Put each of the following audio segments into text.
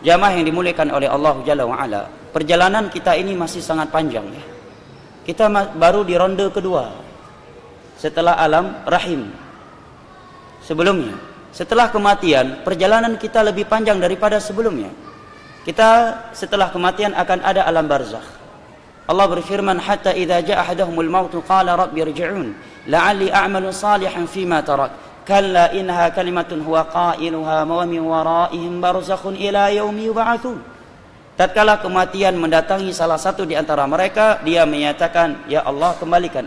Jamaah yang dimuliakan oleh Allah Jalla wa'ala, perjalanan kita ini masih sangat panjang ya. Kita baru di ronde kedua setelah alam rahim. Sebelumnya, setelah kematian, perjalanan kita lebih panjang daripada sebelumnya. Kita setelah kematian akan ada alam barzakh. Allah berfirman, hatta idza jaa ahaduhumul maut qala rabbi irji'un la'alli a'malu salihan fima tarak kalla innaha kalimatun huwa qailuha wa min waraihim barzakhun ila yaumi yub'atsun. Tatkala kematian mendatangi salah satu di antara mereka, dia menyatakan, ya Allah, kembalikan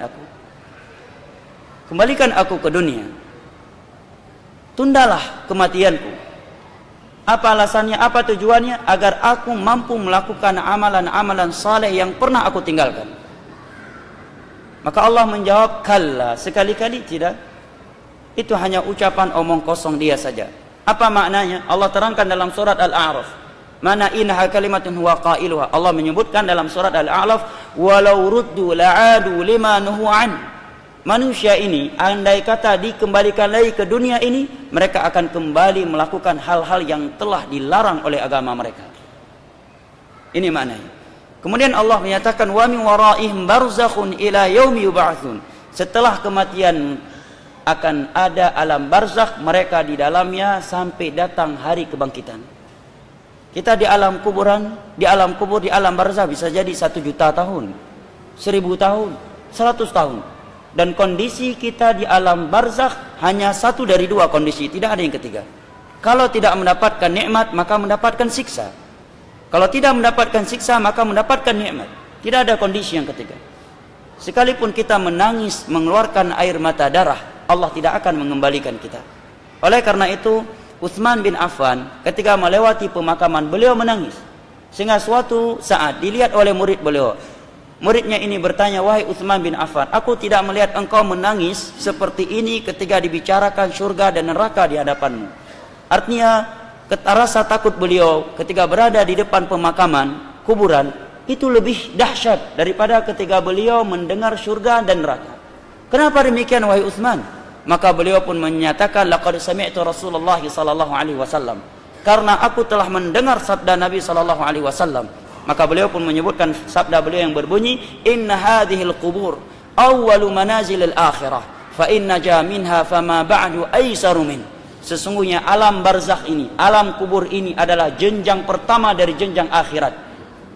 aku ke dunia, tundalah kematianku. Apa alasannya, apa tujuannya? Agar aku mampu melakukan amalan-amalan saleh yang pernah aku tinggalkan. Maka Allah menjawab, kalla, sekali-kali tidak. Itu hanya ucapan omong kosong dia saja. Apa maknanya? Allah terangkan dalam surat Al-A'raf, mana innaha kalimatun huwa qailuha. Allah menyebutkan dalam surat Al-A'raf, walau ruddu la'adu lima nuhu an. Manusia ini, andai kata dikembalikan lagi ke dunia ini, mereka akan kembali melakukan hal-hal yang telah dilarang oleh agama mereka. Ini maknanya. Kemudian Allah menyatakan, wa min waraihim barzakhun ila yaumi yub'atsun. Setelah kematian akan ada alam barzakh, mereka di dalamnya sampai datang hari kebangkitan. Kita di alam kuburan, di alam kubur, di alam barzakh bisa jadi 1 juta tahun, 1000 tahun, 100 tahun. Dan kondisi kita di alam barzakh hanya satu dari dua kondisi, tidak ada yang ketiga. Kalau tidak mendapatkan nikmat, maka mendapatkan siksa. Kalau tidak mendapatkan siksa, maka mendapatkan nikmat. Tidak ada kondisi yang ketiga. Sekalipun kita menangis, mengeluarkan air mata darah, Allah tidak akan mengembalikan kita. Oleh karena itu, Utsman bin Affan ketika melewati pemakaman, beliau menangis. Sehingga suatu saat dilihat oleh murid beliau. Muridnya ini bertanya, wahai Utsman bin Affan, aku tidak melihat engkau menangis seperti ini ketika dibicarakan surga dan neraka di hadapanmu. Artinya, rasa takut beliau ketika berada di depan pemakaman, kuburan, itu lebih dahsyat daripada ketika beliau mendengar surga dan neraka. Kenapa demikian, wahai Utsman? Maka beliau pun menyatakan, laqad sami'tu Rasulullah sallallahu alaihi wasallam. Karena aku telah mendengar sabda Nabi sallallahu alaihi wasallam. Maka beliau pun menyebutkan sabda beliau yang berbunyi, inna hadhil qubur awwalu manazilil akhirah fa inna ja minha fama ba'du aisaru min. Sesungguhnya alam barzakh ini, alam kubur ini adalah jenjang pertama dari jenjang akhirat.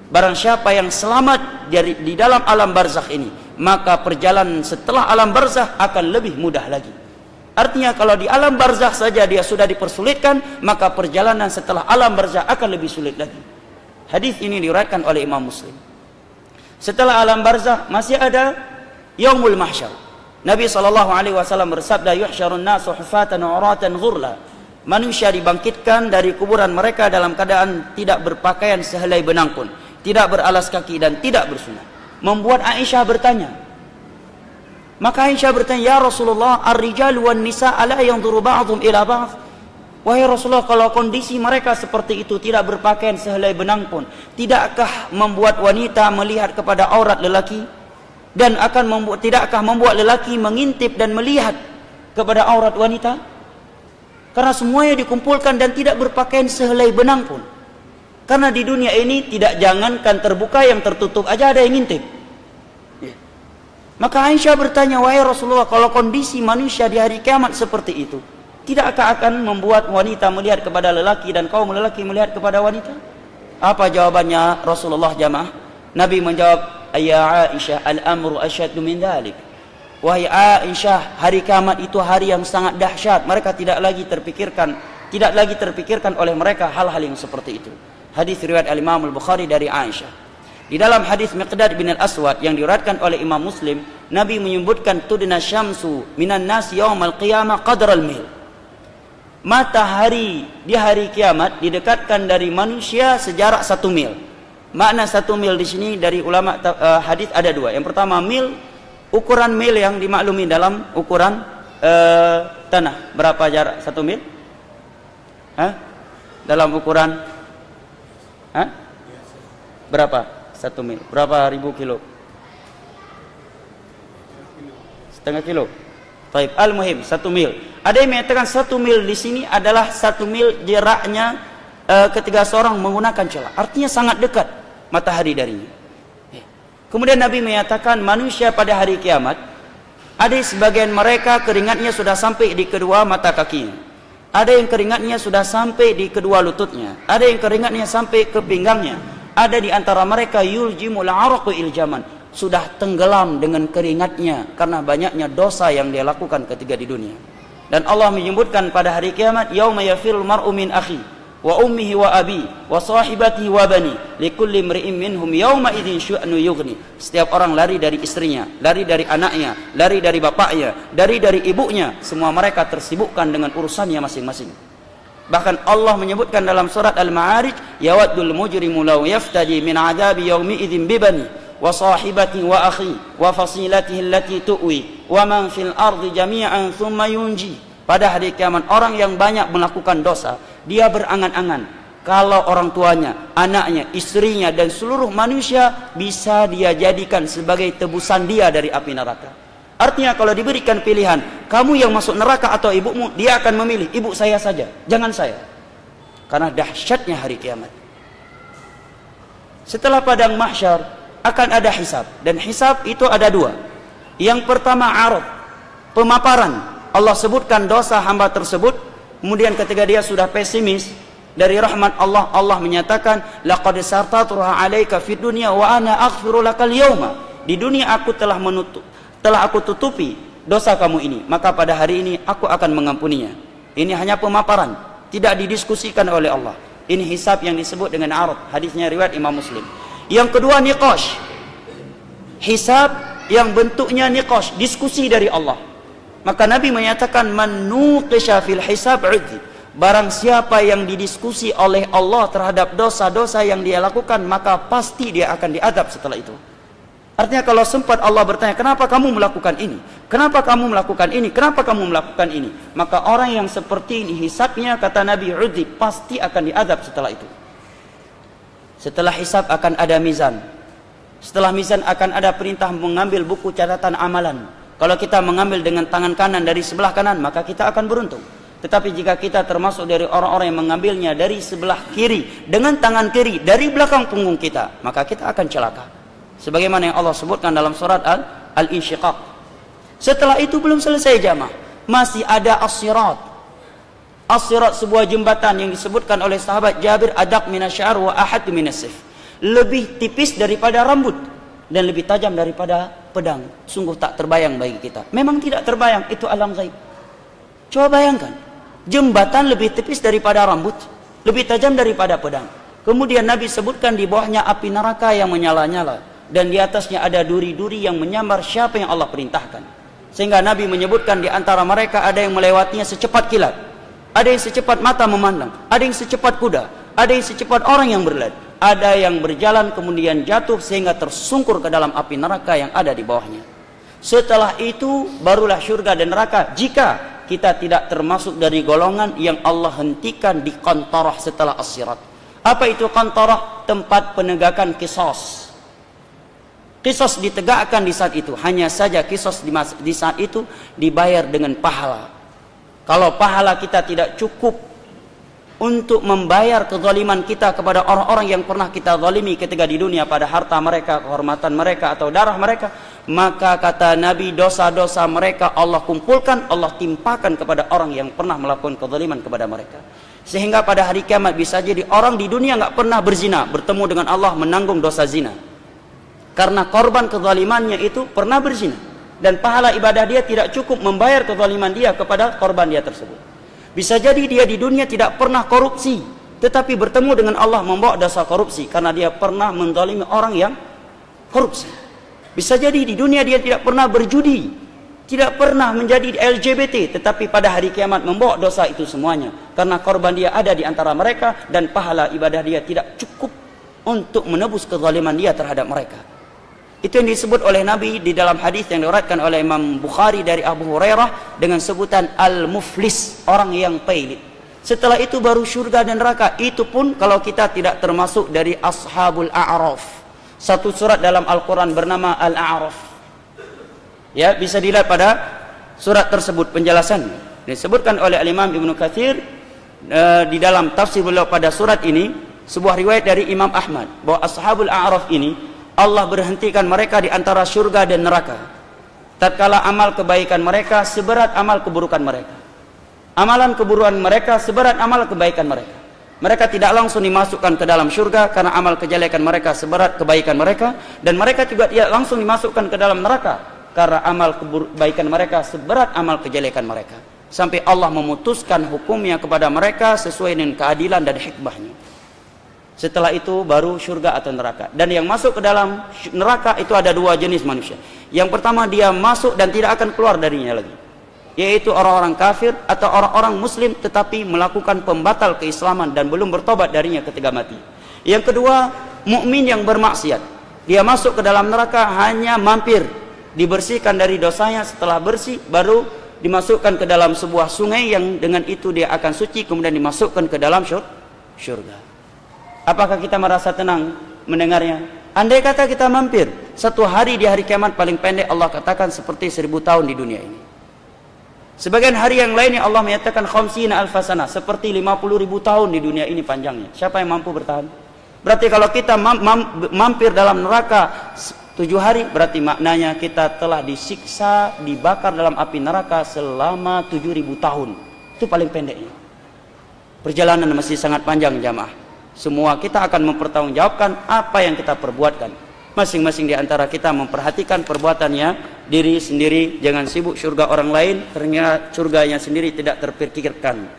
Barang siapa yang selamat di dalam alam barzakh ini, maka perjalanan setelah alam barzakh akan lebih mudah lagi. Artinya kalau di alam barzakh saja dia sudah dipersulitkan, maka perjalanan setelah alam barzakh akan lebih sulit lagi. Hadis ini diriwayatkan oleh Imam Muslim. Setelah alam barzakh masih ada yaumul mahsyar. Nabi SAW bersabda, yuhsyarun nasu hufatan uratan ghurla. Manusia dibangkitkan dari kuburan mereka dalam keadaan tidak berpakaian sehelai benang pun, tidak beralas kaki dan tidak bersunat. Membuat Aisyah bertanya. Maka Aisyah bertanya, ya Rasulullah, ar-rijalu wan nisa ala yanzuru ba'dhum ila ba'd. Wahai Rasulullah, kalau kondisi mereka seperti itu, tidak berpakaian sehelai benang pun, tidakkah membuat wanita melihat kepada aurat lelaki? Dan tidakkah membuat lelaki mengintip dan melihat kepada aurat wanita? Karena semuanya dikumpulkan dan tidak berpakaian sehelai benang pun. Karena di dunia ini tidak jangankan terbuka, yang tertutup aja ada yang ngintip. Maka Aisyah bertanya, wahai Rasulullah, kalau kondisi manusia di hari kiamat seperti itu, tidakkah akan membuat wanita melihat kepada lelaki dan kaum lelaki melihat kepada wanita? Apa jawabannya Rasulullah jamaah? Nabi menjawab, ya Aisyah, al-amru asyaddu min dhalik. Wahai Aisyah, hari kiamat itu hari yang sangat dahsyat. Mereka tidak lagi terpikirkan oleh mereka hal-hal yang seperti itu. Hadis riwayat Al-Imam Al-Bukhari dari Aisyah. Di dalam hadis Miqdad bin Al-Aswad yang diriwayatkan oleh Imam Muslim, Nabi menyebutkan tudna syamsu minan nas yaumal qiyamah qadral mil. Matahari di hari kiamat didekatkan dari manusia sejarak 1 mil. Makna 1 mil di sini dari ulama hadis ada 2. Yang pertama, mil, ukuran mil yang dimaklumi dalam ukuran tanah. Berapa jarak 1 mil? Dalam ukuran berapa 1 mil? Berapa ribu kilo? Setengah kilo. Taib, al-muhim 1 mil. Ada yang mengatakan 1 mil di sini adalah 1 mil jaraknya ketika seorang menggunakan celah. Artinya sangat dekat matahari darinya. Kemudian Nabi menyatakan manusia pada hari kiamat, ada sebagian mereka keringatnya sudah sampai di kedua mata kakinya. Ada yang keringatnya sudah sampai di kedua lututnya. Ada yang keringatnya sampai ke pinggangnya. Ada di antara mereka yuljimul araqu iljaman, sudah tenggelam dengan keringatnya karena banyaknya dosa yang dia lakukan ketika di dunia. Dan Allah menyebutkan pada hari kiamat, yauma yafirul mar'u min akhi wa ummihi wa abi wa sahibatihi wa bani likulli imri'in minhum yauma idzin syu'nu yughni. Setiap orang lari dari istrinya, lari dari anaknya, lari dari bapaknya, dari ibunya. Semua mereka tersibukkan dengan urusannya masing-masing. Bahkan Allah menyebutkan dalam surat Al-Ma'arij, yawaddul mujrimu law yaftaji min 'adzabi yaumi idzin bibani wa sahibatihi wa akhi wa fasilatihi allati tu'wi wa man fil ardi jami'an thumma yunji. Pada hari kiamat orang yang banyak melakukan dosa, dia berangan-angan kalau orang tuanya, anaknya, istrinya dan seluruh manusia bisa dia jadikan sebagai tebusan dia dari api neraka. Artinya kalau diberikan pilihan, kamu yang masuk neraka atau ibumu, dia akan memilih ibu saya saja, jangan saya. Karena dahsyatnya hari kiamat. Setelah padang mahsyar akan ada hisab, dan hisab itu ada dua. Yang pertama arad, pemaparan. Allah sebutkan dosa hamba tersebut, kemudian ketika dia sudah pesimis dari rahmat Allah, Allah menyatakan laqad sartatuha 'alaika fid dunya wa ana aghfiru lakal yauma. Di dunia aku telah aku tutupi dosa kamu ini, maka pada hari ini aku akan mengampuninya. Ini hanya pemaparan, tidak didiskusikan oleh Allah. Ini hisab yang disebut dengan arad. Hadisnya riwayat Imam Muslim. Yang kedua niqash. Hisab yang bentuknya niqash, diskusi dari Allah. Maka Nabi menyatakan man nuqisha fil hisab udzib. Barang siapa yang didiskusi oleh Allah terhadap dosa-dosa yang dia lakukan, maka pasti dia akan diadab setelah itu. Artinya kalau sempat Allah bertanya, kenapa kamu melakukan ini? Kenapa kamu melakukan ini? Kenapa kamu melakukan ini? Maka orang yang seperti ini hisabnya, kata Nabi, udzib, pasti akan diadab setelah itu. Setelah hisab akan ada mizan. Setelah mizan akan ada perintah mengambil buku catatan amalan. Kalau kita mengambil dengan tangan kanan dari sebelah kanan, maka kita akan beruntung. Tetapi jika kita termasuk dari orang-orang yang mengambilnya dari sebelah kiri, dengan tangan kiri, dari belakang punggung kita, maka kita akan celaka. Sebagaimana yang Allah sebutkan dalam surat Al-Insyiqaq. Setelah itu belum selesai jamaah. Masih ada as-sirat. As-sirat sebuah jembatan yang disebutkan oleh sahabat Jabir, adaq minasy'ar wa ahad minasif. Lebih tipis daripada rambut dan lebih tajam daripada pedang. Sungguh tak terbayang bagi kita. Memang tidak terbayang, itu alam gaib. Coba bayangkan, jembatan lebih tipis daripada rambut, lebih tajam daripada pedang. Kemudian Nabi sebutkan di bawahnya api neraka yang menyala-nyala, dan di atasnya ada duri-duri yang menyambar siapa yang Allah perintahkan. Sehingga Nabi menyebutkan di antara mereka ada yang melewatinya secepat kilat, ada yang secepat mata memandang, ada yang secepat kuda, ada yang secepat orang yang berlari, ada yang berjalan kemudian jatuh sehingga tersungkur ke dalam api neraka yang ada di bawahnya. Setelah itu barulah syurga dan neraka, jika kita tidak termasuk dari golongan yang Allah hentikan di qantarah setelah as-sirat. Apa itu qantarah? Tempat penegakan qisas. Qisas ditegakkan di saat itu. Hanya saja qisas di saat itu dibayar dengan pahala. Kalau pahala kita tidak cukup untuk membayar kezaliman kita kepada orang-orang yang pernah kita zalimi ketika di dunia pada harta mereka, kehormatan mereka atau darah mereka, maka kata Nabi, dosa-dosa mereka Allah kumpulkan, Allah timpakan kepada orang yang pernah melakukan kezaliman kepada mereka. Sehingga pada hari kiamat bisa jadi orang di dunia nggak pernah berzina, bertemu dengan Allah menanggung dosa zina. Karena korban kezalimannya itu pernah berzina, dan pahala ibadah dia tidak cukup membayar kezaliman dia kepada korban dia tersebut. Bisa jadi dia di dunia tidak pernah korupsi, tetapi bertemu dengan Allah membawa dosa korupsi karena dia pernah menzalimi orang yang korupsi. Bisa jadi di dunia dia tidak pernah berjudi, tidak pernah menjadi LGBT, tetapi pada hari kiamat membawa dosa itu semuanya karena korban dia ada di antara mereka dan pahala ibadah dia tidak cukup untuk menebus kezaliman dia terhadap mereka. Itu yang disebut oleh Nabi di dalam hadis yang diriwayatkan oleh Imam Bukhari dari Abu Hurairah dengan sebutan al-muflis, orang yang pailit. Setelah itu baru syurga dan neraka. Itu pun kalau kita tidak termasuk dari ashabul a'raf. Satu surat dalam Al-Quran bernama Al-A'raf. Ya, bisa dilihat pada surat tersebut penjelasannya. Disebutkan oleh Al-Imam Ibnu Katsir di dalam tafsir beliau pada surat ini, sebuah riwayat dari Imam Ahmad bahwa ashabul a'raf ini Allah berhentikan mereka di antara surga dan neraka tatkala amal kebaikan mereka seberat amal keburukan mereka. Amalan keburukan mereka seberat amal kebaikan mereka. Mereka tidak langsung dimasukkan ke dalam surga karena amal kejelekan mereka seberat kebaikan mereka, dan mereka juga tidak langsung dimasukkan ke dalam neraka karena amal kebaikan mereka seberat amal kejelekan mereka. Sampai Allah memutuskan hukumnya kepada mereka sesuai dengan keadilan dan hikmahnya. Setelah itu baru surga atau neraka. Dan yang masuk ke dalam neraka itu ada dua jenis manusia. Yang pertama, dia masuk dan tidak akan keluar darinya lagi, yaitu orang-orang kafir atau orang-orang muslim tetapi melakukan pembatal keislaman dan belum bertobat darinya ketika mati. Yang kedua, mukmin yang bermaksiat, dia masuk ke dalam neraka hanya mampir, dibersihkan dari dosanya, setelah bersih baru dimasukkan ke dalam sebuah sungai yang dengan itu dia akan suci, kemudian dimasukkan ke dalam surga. Apakah kita merasa tenang mendengarnya? Andai kata kita mampir satu hari di hari kiamat, paling pendek Allah katakan seperti 1000 tahun di dunia ini. Sebagian hari yang lainnya Allah menyatakan khamsina alfasana, seperti 50.000 tahun di dunia ini panjangnya. Siapa yang mampu bertahan? Berarti kalau kita mampir dalam neraka 7 hari, berarti maknanya kita telah disiksa, dibakar dalam api neraka selama 7.000 tahun. Itu paling pendeknya. Perjalanan masih sangat panjang jamaah. Semua kita akan mempertanggungjawabkan apa yang kita perbuatkan. Masing-masing di antara kita memperhatikan perbuatannya diri sendiri, jangan sibuk surga orang lain, ternyata surganya sendiri tidak terpikirkan.